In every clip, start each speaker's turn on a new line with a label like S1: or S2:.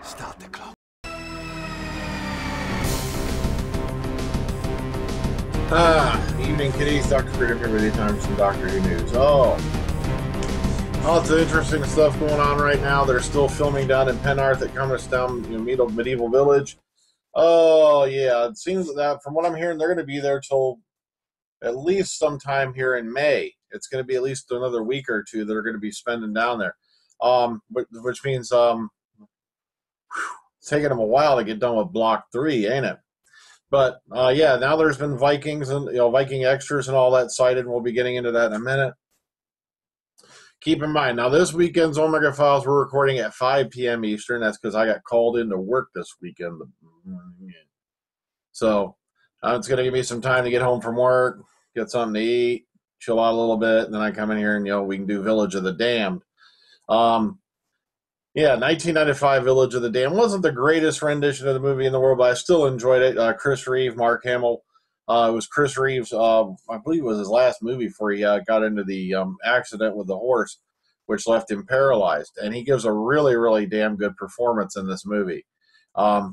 S1: Start the clock.
S2: Evening kiddies, Dr. Freedom here with you, time for some Doctor Who news. Oh, lots of interesting stuff going on right now. They're still filming down in Penarth at Cumberstown, Medieval Village. Oh, yeah, it seems that from what I'm hearing, they're going to be there till at least sometime here in May. It's going to be at least another week or two that are going to be spending down there. Which means it's taking them a while to get done with Block 3, ain't it? But yeah, now there's been Vikings and Viking extras and all that cited, and we'll be getting into that in a minute. Keep in mind, now this weekend's Omega Files we're recording at 5 p.m. Eastern. That's because I got called into work this weekend. So it's going to give me some time to get home from work, get something to eat, chill out a little bit, and then I come in here and we can do Village of the Damned. Yeah, 1995 Village of the Damned wasn't the greatest rendition of the movie in the world, but I still enjoyed it. Chris Reeve, Mark Hamill. It was Chris Reeve's, I believe it was his last movie before he got into the accident with the horse, which left him paralyzed. And he gives a really, really damn good performance in this movie. I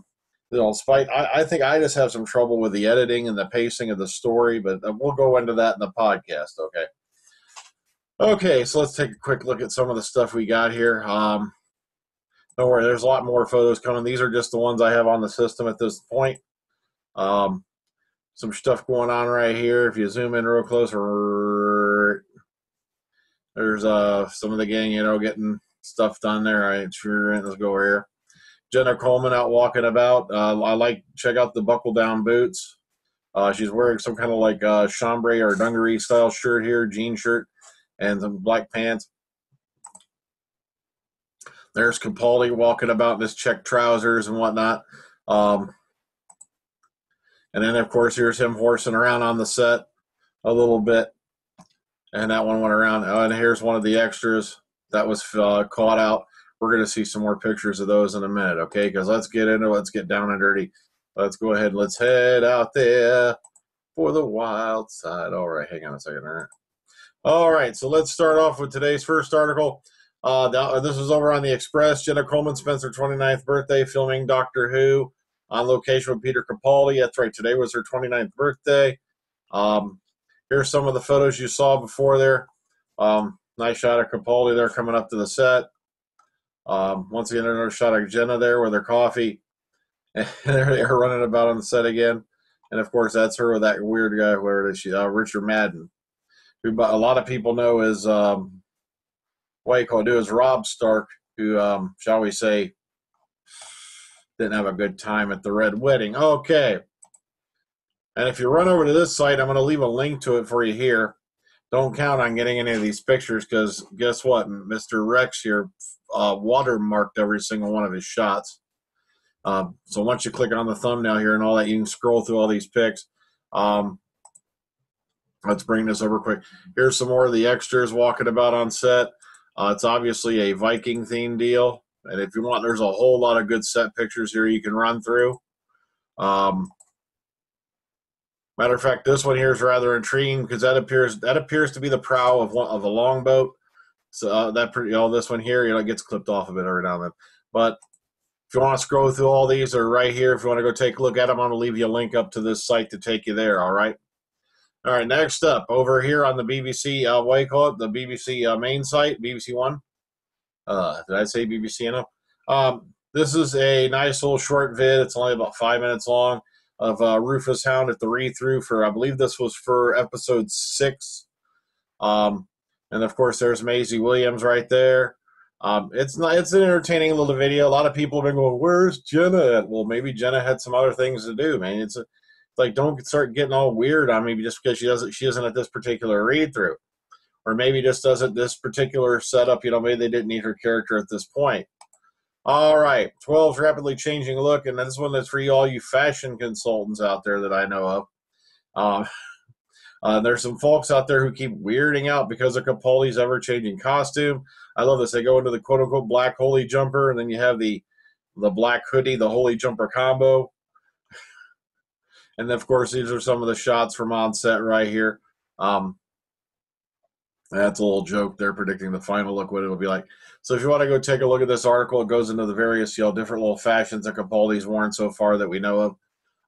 S2: think I just have some trouble with the editing and the pacing of the story, but we'll go into that in the podcast, okay? Okay, so let's take a quick look at some of the stuff we got here. Don't worry, there's a lot more photos coming. These are just the ones I have on the system at this point. Some stuff going on right here. If you zoom in real close, there's some of the gang, getting stuff done there. All right, sure, let's go over here. Jenna Coleman out walking about. Check out the buckle-down boots. She's wearing some kind of like chambray or dungaree style shirt here, jean shirt, and some black pants. There's Capaldi walking about in his check trousers and whatnot. And then, of course, here's him horsing around on the set a little bit. And that one went around. And here's one of the extras that was caught out. We're going to see some more pictures of those in a minute, okay? Because let's get down and dirty. Let's go ahead and let's head out there for the wild side. All right, hang on a second. All right, so let's start off with today's first article. This was over on the Express. Jenna Coleman spends her 29th birthday filming Doctor Who on location with Peter Capaldi. That's right, today was her 29th birthday. Here's some of the photos you saw before there. Nice shot of Capaldi there coming up to the set. Once again, another shot of Jenna there with her coffee. And they're running about on the set again. And, of course, that's her with that weird guy, whoever it is, Richard Madden, who a lot of people know is Rob Stark, who, shall we say, didn't have a good time at the Red Wedding. Okay. And if you run over to this site, I'm going to leave a link to it for you here. Don't count on getting any of these pictures because guess what? Mr. Rex here watermarked every single one of his shots. So once you click on the thumbnail here and all that, you can scroll through all these pics. Let's bring this over quick. Here's some more of the extras walking about on set. It's obviously a Viking themed deal. And if you want, there's a whole lot of good set pictures here you can run through. Matter of fact, this one here is rather intriguing because that appears to be the prow of a longboat. So this one here, it gets clipped off a bit every now and then. But if you want to scroll through all these, they're right here. If you want to go take a look at them, I'm going to leave you a link up to this site to take you there. All right. All right. Next up, over here on the BBC, what do you call it? The BBC main site, BBC One. Did I say BBC? This is a nice little short vid. It's only about 5 minutes long of Rufus Hound at the read-through for, I believe this was for episode 6. And of course, there's Maisie Williams right there. It's an entertaining little video. A lot of people have been going, "Where's Jenna at?" Well, maybe Jenna had some other things to do, man. It's like, don't start getting all weird on me just because she isn't at this particular read-through. Or maybe just doesn't this particular setup, maybe they didn't need her character at this point. All right, 12's rapidly changing look, and this one is for all you fashion consultants out there that I know of. There's some folks out there who keep weirding out because of Capaldi's ever-changing costume. I love this. They go into the quote-unquote black holy jumper, and then you have the black hoodie, the holy jumper combo. And, of course, these are some of the shots from on set right here. That's a little joke. They're predicting the final look, what it'll be like. So if you want to go take a look at this article, it goes into the various, different little fashions that Capaldi's worn so far that we know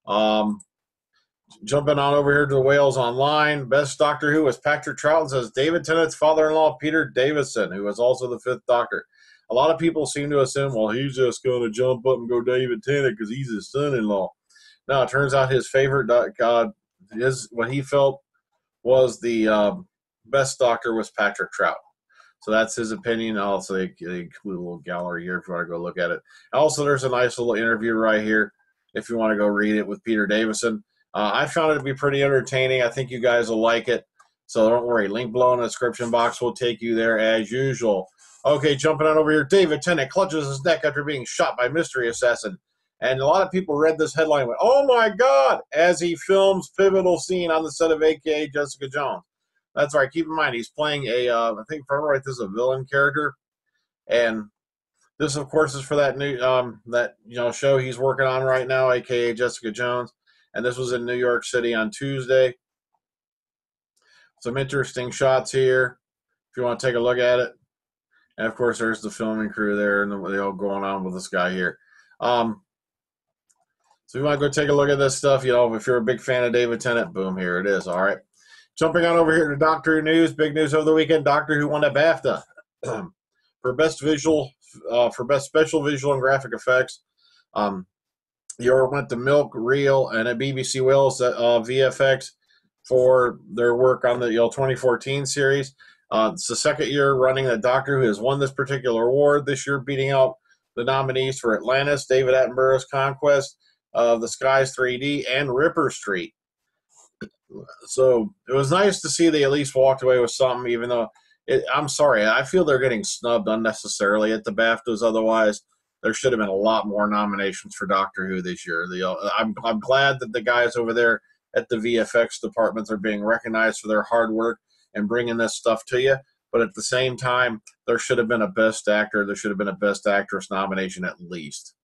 S2: of. Jumping on over here to the Wales Online, best Doctor Who was Patrick Troughton says David Tennant's father-in-law, Peter Davison, who was also the fifth Doctor. A lot of people seem to assume, well, he's just going to jump up and go David Tennant because he's his son-in-law. No, it turns out his favorite, what he felt was the best Doctor was Patrick Troughton. So that's his opinion. Also, they include a little gallery here if you want to go look at it. Also, there's a nice little interview right here if you want to go read it with Peter Davison. I found it to be pretty entertaining. I think you guys will like it. So don't worry. Link below in the description box will take you there as usual. Okay, jumping on over here. David Tennant clutches his neck after being shot by mystery assassin. And a lot of people read this headline and went, oh my God, as he films pivotal scene on the set of A.K.A Jessica Jones. That's right. Keep in mind, he's playing I think if I remember right, this is a villain character. And this, of course, is for that new show he's working on right now, A.K.A Jessica Jones. And this was in New York City on Tuesday. Some interesting shots here if you want to take a look at it. And, of course, there's the filming crew there and they all going on with this guy here. So if you want to go take a look at this stuff, if you're a big fan of David Tennant, boom, here it is. All right. Jumping on over here to Doctor Who news, big news over the weekend. Doctor Who won a BAFTA for best special visual and graphic effects. You went to Milk, Reel, and a BBC Wales VFX for their work on the 2014 series. It's the second year running that Doctor Who has won this particular award. This year, beating out the nominees for Atlantis, David Attenborough's Conquest of the Skies 3D, and Ripper Street. So it was nice to see they at least walked away with something, even though I'm sorry, I feel they're getting snubbed unnecessarily at the BAFTAs. Otherwise, there should have been a lot more nominations for Doctor Who this year. I'm glad that the guys over there at the VFX departments are being recognized for their hard work and bringing this stuff to you. But at the same time, there should have been a Best Actor. There should have been a Best Actress nomination at least.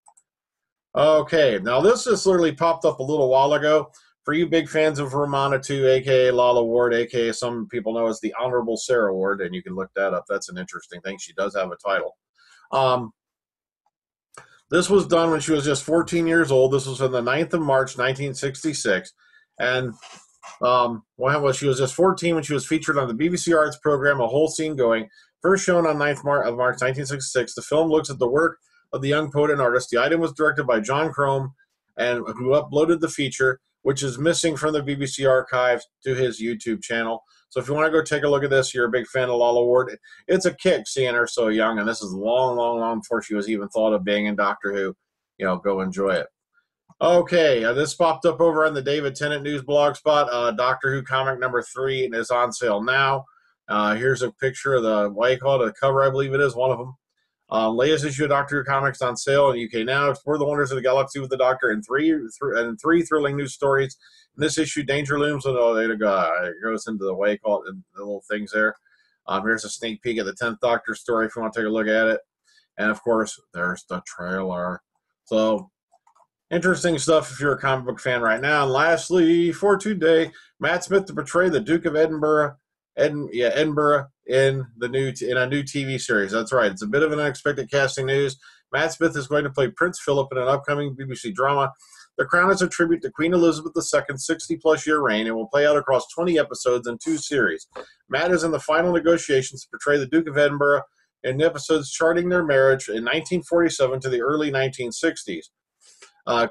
S2: Okay, now this just literally popped up a little while ago. For you big fans of Romana 2, a.k.a. Lalla Ward, a.k.a. some people know as the Honourable Sarah Ward, and you can look that up. That's an interesting thing. She does have a title. This was done when she was just 14 years old. This was on the 9th of March, 1966. And she was just 14 when she was featured on the BBC Arts program, A Whole Scene Going. First shown on 9th of March, 1966. The film looks at the work of the young poet and artist. The item was directed by John Crome, and who uploaded the feature, which is missing from the BBC archives, to his YouTube channel. So if you want to go take a look at this, you're a big fan of Lalla Ward. It's a kick seeing her so young, and this is long, long, long before she was even thought of being in Doctor Who. Go enjoy it. Okay, this popped up over on the David Tennant News blog spot. Doctor Who comic number 3 is on sale now. Here's a picture of the cover, I believe it is, one of them. Latest issue of Doctor Who Comics on sale in UK now. Explore the wonders of the galaxy with the Doctor and three thrilling news stories. In this issue, Danger Looms. It goes into the little things there. Here's a sneak peek at the 10th Doctor story if you want to take a look at it. And, of course, there's the trailer. So, interesting stuff if you're a comic book fan right now. And lastly, for today, Matt Smith to portray the Duke of Edinburgh. Edinburgh in a new TV series. That's right. It's a bit of an unexpected casting news. Matt Smith is going to play Prince Philip in an upcoming BBC drama. The Crown is a tribute to Queen Elizabeth II's 60-plus-year reign and will play out across 20 episodes in 2 series. Matt is in the final negotiations to portray the Duke of Edinburgh in episodes charting their marriage in 1947 to the early 1960s.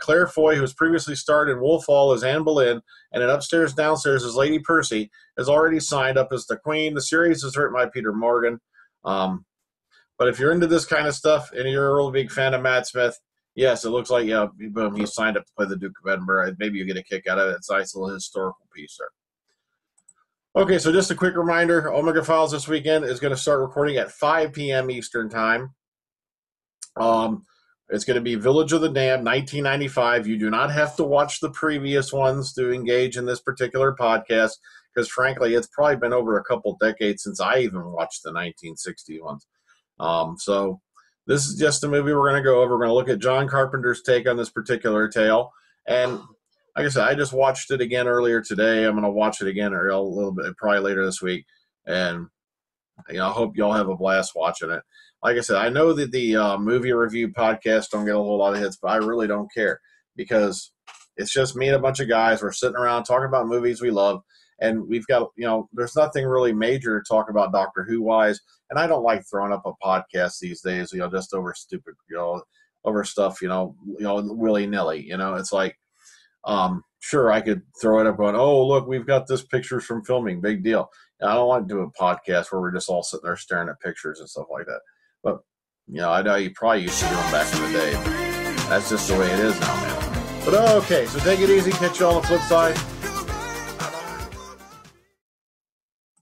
S2: Claire Foy, who has previously starred in Wolf Hall as Anne Boleyn and in Upstairs Downstairs as Lady Percy, has already signed up as the Queen. The series is written by Peter Morgan. But if you're into this kind of stuff and you're a real big fan of Matt Smith, yes, it looks like, boom, he signed up to play the Duke of Edinburgh. Maybe you get a kick out of it. It's a nice little historical piece there. Okay, so just a quick reminder, Omega Files this weekend is going to start recording at 5 p.m. Eastern Time. It's going to be Village of the Damned, 1995. You do not have to watch the previous ones to engage in this particular podcast, because frankly, it's probably been over a couple decades since I even watched the 1960 ones. So this is just a movie we're going to go over. We're going to look at John Carpenter's take on this particular tale. And like I said, I just watched it again earlier today. I'm going to watch it again a little bit, probably later this week. And I hope y'all have a blast watching it. Like I said, I know that the movie review podcasts don't get a whole lot of hits, but I really don't care because it's just me and a bunch of guys. We're sitting around talking about movies we love, and we've got, there's nothing really major to talk about Doctor Who wise, and I don't like throwing up a podcast these days, just over stupid, over stuff, willy nilly. It's like, sure, I could throw it up on, oh, look, we've got this pictures from filming, big deal. I don't want to do a podcast where we're just all sitting there staring at pictures and stuff like that. But, I know you probably used to do them back in the day. That's just the way it is now, man. But, okay, so take it easy. Catch you on the flip side.